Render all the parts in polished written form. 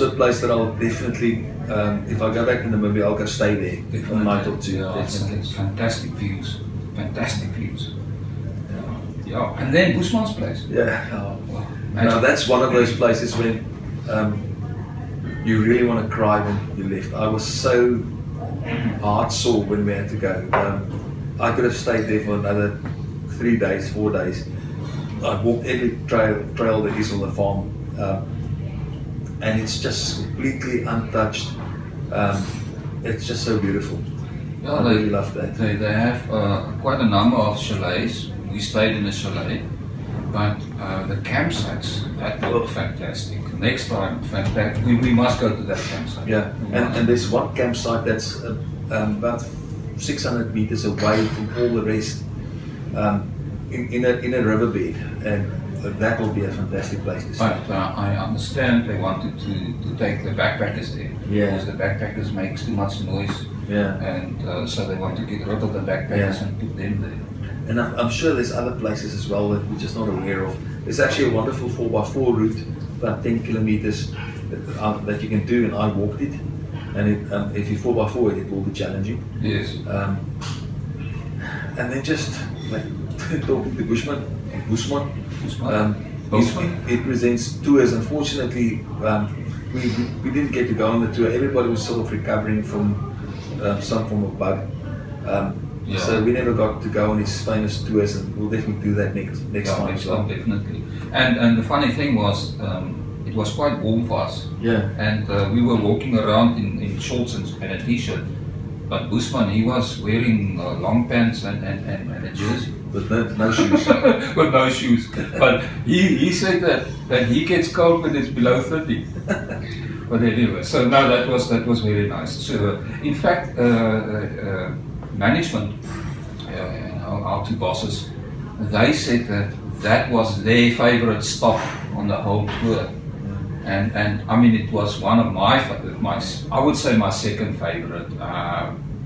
also a place that I'll definitely, if I go back to Namibia, I'll go stay there for a night or two. Yeah, it's fantastic views. Fantastic views. Yeah. And then Busman's place. Yeah. Oh, wow. Now that's one of those places when you really want to cry when you left. I was so heart sore when we had to go. I could have stayed there for another 3 days, 4 days. I walked every trail there is on the farm, and it's just completely untouched. It's just so beautiful. Yeah, I really love that. They have quite a number of chalets. We stayed in a chalet, but the campsites, that look fantastic. Next time, fantastic. We must go to that campsite. Yeah, and there's one campsite that's about 600 meters away from all the rest, in a riverbed, and that will be a fantastic place to see. But I understand they wanted to take the backpackers there, because the backpackers makes too much noise, and so they want to get rid of the backpackers and put them there. And I'm sure there's other places as well that we're just not aware of. There's actually a wonderful 4x4 route, about 10 kilometers, that you can do, and I walked it. And if you 4x4 it will be challenging. Yes. And then just like talking to Busman, he presents tours. Unfortunately, we didn't get to go on the tour. Everybody was sort of recovering from some form of bug. So we never got to go on his famous tours, and we'll definitely do that next time. Next time, definitely. And the funny thing was, it was quite warm for us. Yeah. And we were walking around in shorts and a t-shirt. But Busman, he was wearing long pants and a jersey. With no shoes. With no shoes. But he said that he gets cold when it's below 30. But anyway, so no, that was very nice. So in fact, management, our two bosses, they said that was their favorite stop on the whole tour. And I mean, it was one of my I would say my second favorite,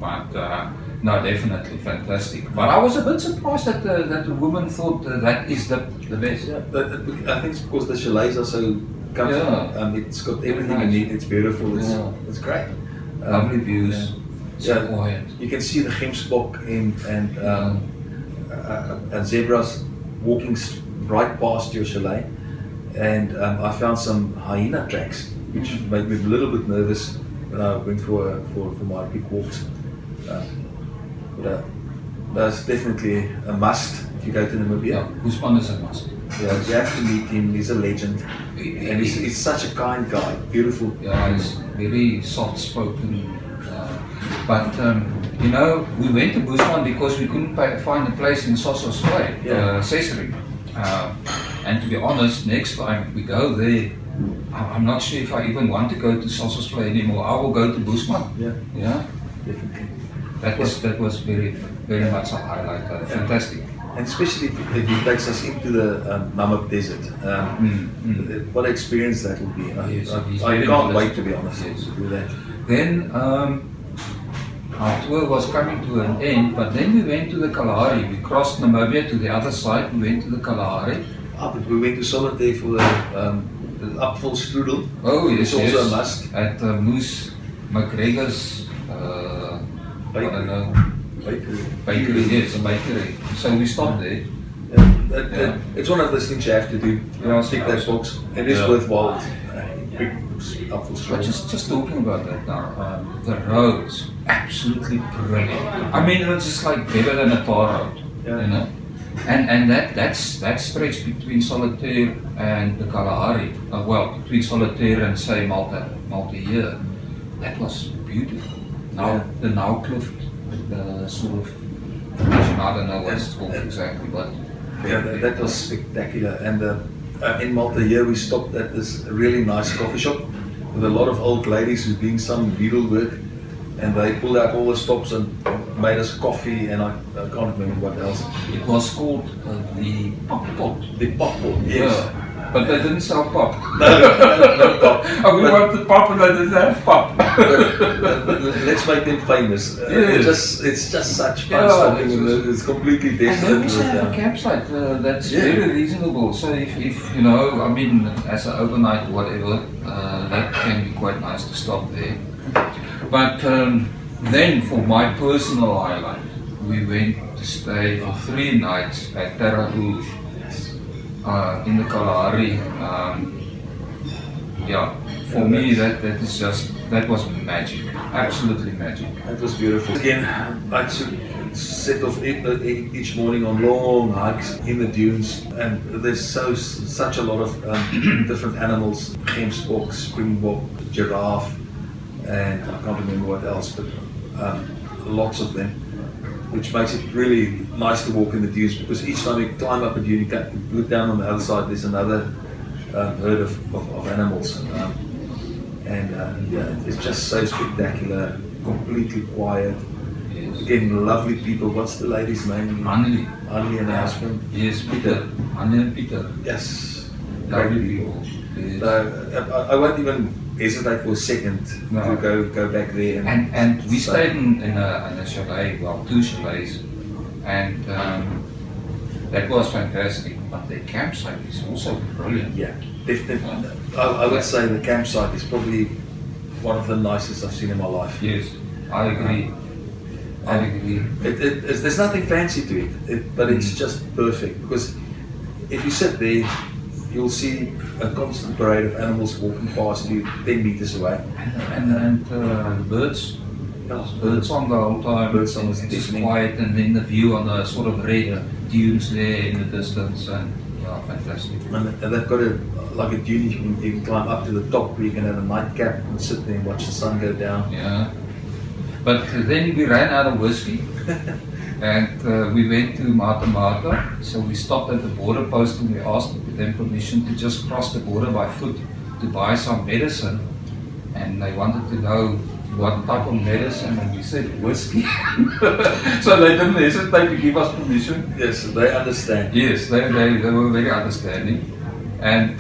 but no, definitely fantastic. But I was a bit surprised that the woman thought that is the best. Yeah, but I think it's because the chalets are so comfortable. It's got everything you need. It's beautiful. It's great. Lovely views. So quiet. You can see the gemsbok and zebras walking right past your chalet. And I found some hyena tracks, which made me a little bit nervous when I went for my big walks. But that's definitely a must if you go to Namibia. Yeah, Busman is a must. Yeah, you have to meet him. He's a legend, and he's such a kind guy. Beautiful. Yeah, he's very soft-spoken. But you know, we went to Busman because we couldn't find a place in Sossusvlei, Cesare. And to be honest, next time we go there, I'm not sure if I even want to go to Sossusvlei anymore. I will go to Busman. Yeah, definitely. That was very much a highlight. Fantastic. And especially if he takes us into the Namib Desert, what an experience that will be. I can't wait, to be honest, to do that. Then our tour was coming to an end, but then we went to the Kalahari. We crossed Namibia to the other side. We went to the Kalahari. But we went to Solitaire for the apfel strudel. Oh yes, it's also a must. At Moose McGregor's, bakery. Yes, a bakery. So we stopped there. It's one of those things you have to do. Tick that box. It is worthwhile. Big apfel strudel. But just talking about that now, the roads absolutely brilliant. I mean, it's just like better than a tar road, you know. And that stretch between Solitaire and the Kalahari, between Solitaire and say Malta-Heer, that was beautiful. Now the Cliff, the sort of, I don't know what it's called exactly, but that was spectacular. And in Malta-Heer we stopped at this really nice coffee shop with a lot of old ladies who's doing some needlework, and they pulled out all the stops and made us coffee, and I can't remember what else. It was called the pop pot. The pop pot, yes. Yeah. But they didn't sell pop. No pop. We wanted pop and they didn't have pop. but let's make them famous. It's just such fun stopping. It's completely different. And they also have a campsite that's very reasonable. So if you know, I mean, as an overnight whatever, that can be quite nice to stop there. But then for my personal highlight, we went to stay for 3 nights at Terra Rouge in the Kalahari. Yeah, for me that was magic, absolutely magic. It was beautiful. Again, I took set off each morning on long hikes in the dunes, and there's such a lot of different animals: gemsbok, springbok, giraffe, and I can't remember what else, but lots of them, which makes it really nice to walk in the dunes, because each time you climb up a dune, you look down on the other side, there's another herd of animals, yeah, it's just so spectacular, completely quiet. Yes. Again, lovely people. What's the lady's name? Annelie. Annelie and her husband. Yes, Peter. Annelie and Peter. Yes. Lovely people. Yes. I won't even hesitate for a second to go back there. And we stayed in a chalet, well, 2 chalets, and that was fantastic. But the campsite is also brilliant. Yeah, definitely. I would say the campsite is probably one of the nicest I've seen in my life. Yes, I agree. I agree. There's nothing fancy to it, but it's just perfect, because if you sit there, you'll see a constant parade of animals walking past you 10 meters away. And birds. Birds on the whole time. Birds on It's the just evening. quiet, and then the view on the sort of red dunes there in the distance, and yeah, fantastic. And they've got a dune you can climb up to the top, where you can have a nightcap and sit there and watch the sun go down. Yeah. But then we ran out of whiskey, and we went to Mata, so we stopped at the border post and we asked them permission to just cross the border by foot to buy some medicine, and they wanted to know what type of medicine, and we said whiskey. So they didn't hesitate to give us permission. Yes, they understand. Yes, they were very understanding, and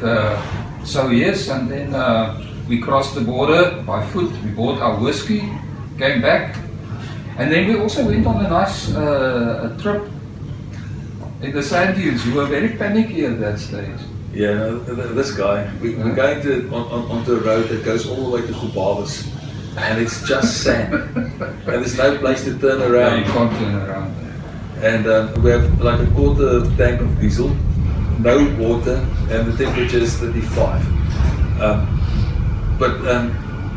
so yes, and then we crossed the border by foot, we bought our whiskey, came back, and then we also went on a nice trip in the sand dunes. We were very panicky at that stage. Yeah, this guy, we're going onto a road that goes all the way to Gubavus, and it's just sand, and there's no place to turn Yeah, around. you can't turn around there. And we have like a quarter tank of diesel, no water, and the temperature is 35.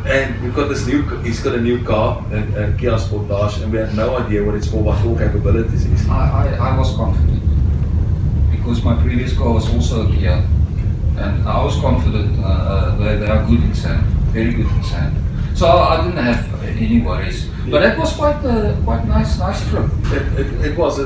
And we've got he's got a new car, a Kia Sportage, and we have no idea what its 4x4 capabilities is. I was confident, because my previous car was also a Kia, and I was confident they are good in sand, very good in sand. So I didn't have any worries. But that was quite nice trip. It was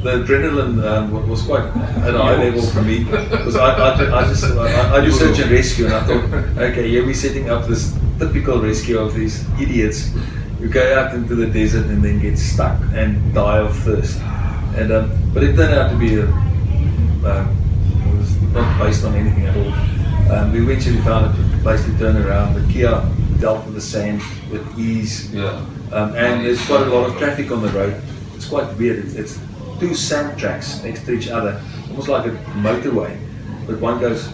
the adrenaline was quite at a high level for me, because I do search and rescue, and I thought, okay, here we're setting up this typical rescue of these idiots who go out into the desert and then get stuck and die of thirst. And but it turned out to be it was not based on anything at all. We eventually found a place to turn around. The Kia dealt with the sand with ease. Yeah. And there's quite a lot of traffic on the road. It's quite weird. It's 2 sand tracks next to each other, almost like a motorway. But one goes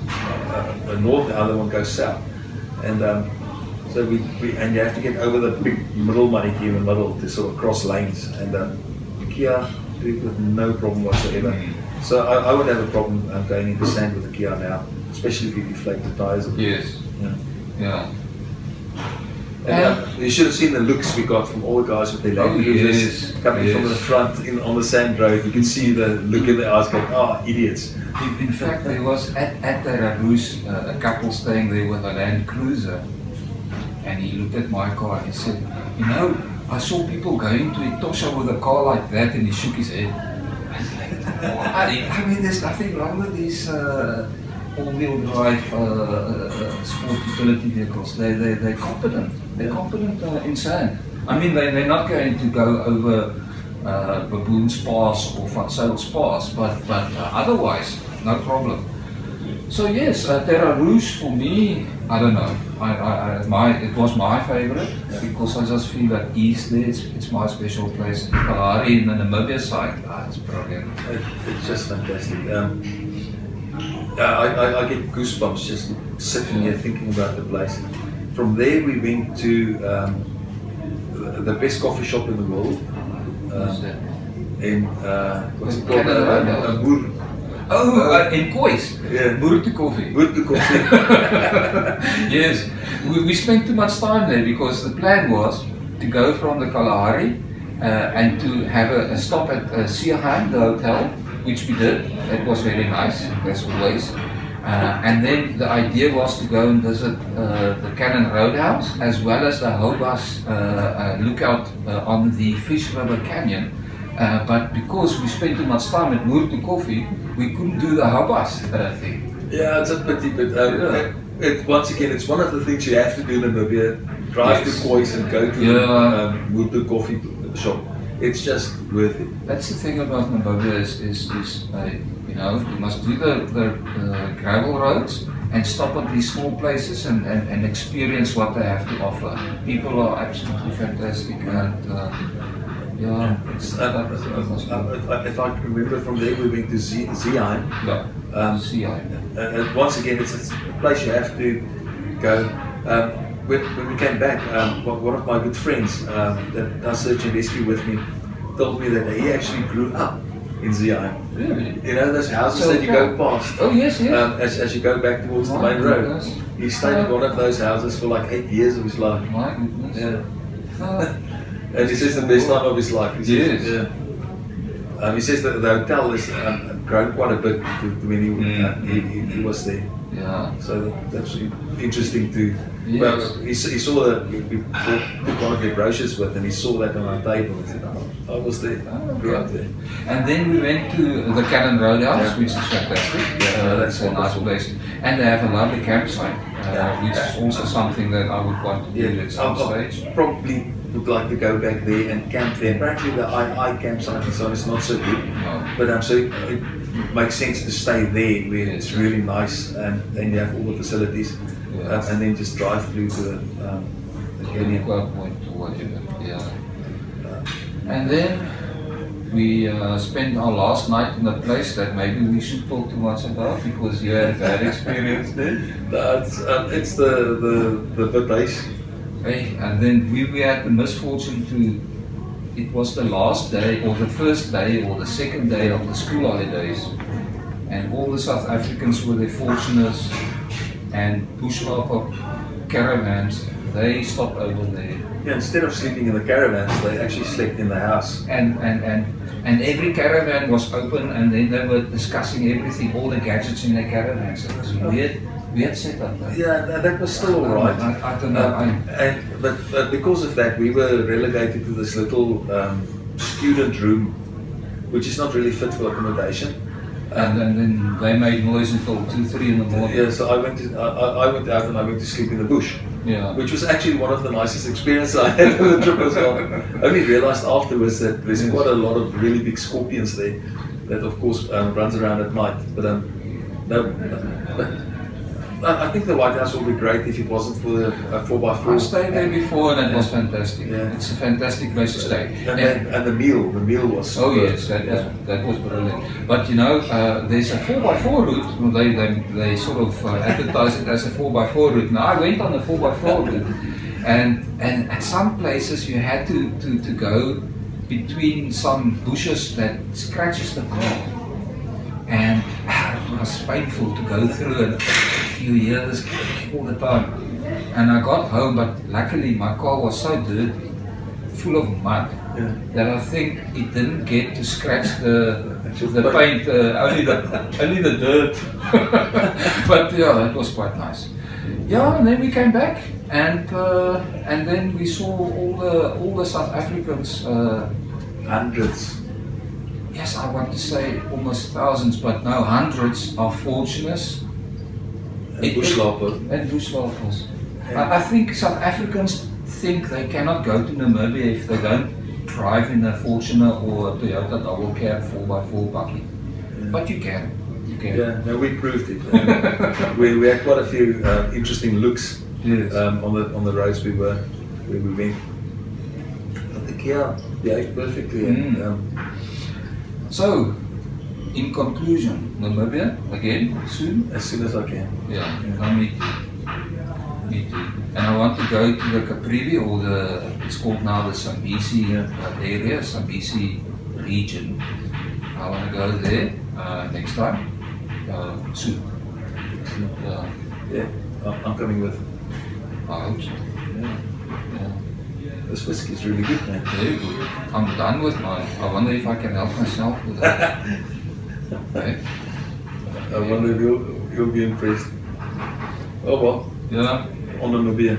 north, the other one goes south. And so and you have to get over the big middle maniki in the middle to sort of cross lanes. And Kia did it with no problem whatsoever. So I would have a problem going into sand with the Kia now, especially if you deflate the tires. Yes. Yeah. And you should have seen the looks we got from all the guys with their Land Cruisers coming from the front on the sand road. You can see the look in their eyes going, oh, idiots. in fact, there was at Terra Rouge a couple staying there with a Land Cruiser, and he looked at my car and he said, you know, I saw people going to Etosha with a car like that, and he shook his head. I mean, there's nothing wrong with these all-wheel drive sport utility vehicles. They're competent. They're competent in sand. I mean, they're not going to go over Baboon's Pass or Van Sail's Pass, but otherwise, no problem. So yes, Terra Rouge for me, I don't know. It was my favorite because I just feel at ease there. It's my special place. Kalahari in the Namibia side, it's brilliant. It's just fantastic. I get goosebumps just sitting here thinking about the place. From there we went to the best coffee shop in the world. In what's it called? Boer. In Kois. Yeah. Boer to coffee. Boer to coffee. Yes, we spent too much time there because the plan was to go from the Kalahari and to have a stop at Sightseeing, the hotel, which we did. It was very nice, as always. And then the idea was to go and visit the Cannon Roadhouse as well as the Hobas lookout on the Fish River Canyon. But because we spent too much time at Boer to Coffee, we couldn't do the Hobas thing. Yeah, it's a pity, but once again, it's one of the things you have to do in Namibia. Drive to Kois and go to the Boer to Coffee shop. It's just worth it. That's the thing about Namibia is you know, you must do the gravel roads and stop at these small places and experience what they have to offer. People are absolutely fantastic and yeah. If I remember from there, we went to Sightseeing. Yeah. Sightseeing. Once again, it's a place you have to go. When we came back, one of my good friends that does search and rescue with me told me that he actually grew up in Sightseeing. Really? You know those houses that you go past? Oh yes, yes. As you go back towards the main road. He stayed in one of those houses for like 8 years of his life. My goodness. Yeah. And he says the best time of his life. He says, Yes. Yeah. He says that the hotel has grown quite a bit when he was there. Yeah. So that's interesting to. Yes. Well, he saw that we took one of your brochures with, and he saw that on our table and said, "Oh, I was there, grew up there." And then we went to the Cannon Roadhouse, which is fantastic. Yeah, that's a nice place, and they have a lovely campsite, which is also something that I would want to do at some stage. Probably would like to go back there and camp there. Apparently the I campsite and so on is not so good, but so it makes sense to stay there where it's really nice and you have all the facilities, and then just drive through to the canyon. Point or whatever. Yeah. And then we spent our last night in a place that maybe we should talk too much about because you had a bad experience there. It's the Bataise. Hey, and then we had the misfortune to, it was the last day or the first day or the second day of the school holidays, and all the South Africans were their fortuners and bushwalker caravans, they stopped over there. Yeah, instead of sleeping in the caravans, they actually slept in the house. And every caravan was open, and then they were discussing everything, all the gadgets in the caravans. It was weird setup. Yeah, that was still alright. I don't know. But because of that, we were relegated to this little student room, which is not really fit for accommodation. And then they made noise until 2-3 in the morning. Yeah, so I went out and I went to sleep in the bush. Yeah. Which was actually one of the nicest experiences I had on the trip as well. I only realized afterwards that there's quite a lot of really big scorpions there that of course runs around at night. But I think the White House would be great if it wasn't for the 4x4. I stayed there before and it was fantastic. Yeah. It's a fantastic place to stay. And the meal was. Oh yes, that was brilliant. But you know, there's a 4x4 route. They sort of advertise it as a 4x4 route. Now I went on the 4x4 route, and at some places you had to go between some bushes that scratches the ground. And it was painful to go through and you hear this all the time. And I got home, but luckily my car was so dirty, full of mud, that I think it didn't get to scratch the paint, only the dirt. But yeah, that was quite nice. Yeah, and then we came back and then we saw all the South Africans. Hundreds. Yes, I want to say almost thousands, but no, hundreds are fortunate. And bushloppers. And bushloppers. I think South Africans think they cannot go to Namibia if they don't drive in a Fortuner or a Toyota double cab 4x4 buggy. Yeah. But you can. Yeah, no, we proved it. We had quite a few interesting looks on the roads we went. I think behaved perfectly. So, in conclusion, Namibia again soon. As soon as I can. Yeah, no, me too. Me too. And I want to go to the Caprivi, or it's called now the Sambisi area, Sambisi region. I want to go there next time, soon. Yeah, I'm coming with. I hope so. Yeah. Yeah. This whiskey is really good, man. Very good. I'm done with mine. I wonder if I can help myself with that. Okay. I wonder if you'll be impressed. Oh well, Yeah. on Namibia.